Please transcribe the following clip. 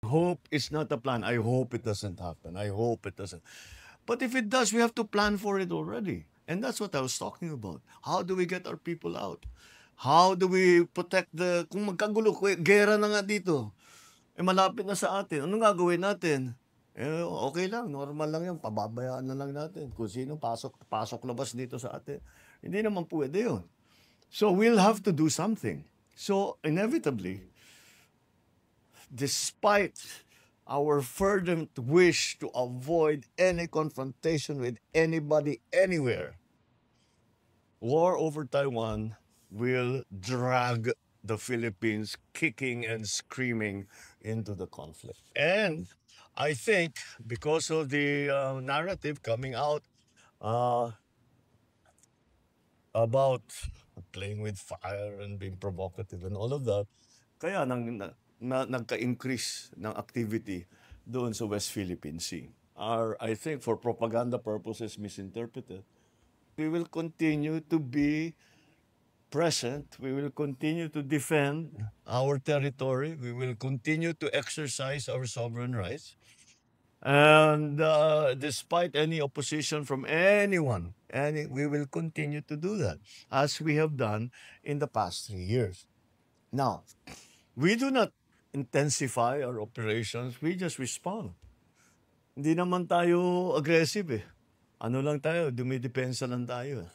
Hope is not a plan. I hope it doesn't happen. I hope it doesn't. But if it does, we have to plan for it already. And that's what I was talking about. How do we get our people out? How do we protect kung magkagulo, gera na nga dito. Malapit na sa atin. Anong gagawin natin? Okay lang, normal lang yan. Pababayaan na lang natin. Kung sino pasok labas dito sa atin. Hindi naman pwede yun. So we'll have to do something. So inevitably, despite our fervent wish to avoid any confrontation with anybody anywhere, war over Taiwan will drag the Philippines kicking and screaming into the conflict. And I think because of the narrative coming out uh, about playing with fire and being provocative and all of that, kaya nagka-increase ng activity doon sa West Philippine Sea. I think for propaganda purposes misinterpreted. We will continue to be present. We will continue to defend our territory. We will continue to exercise our sovereign rights. And despite any opposition from anyone, we will continue to do that as we have done in the past 3 years. Now, we do not intensify our operations. We just respond. Hindi naman tayo aggressive eh. Ano lang tayo, dumidepensa lang tayo.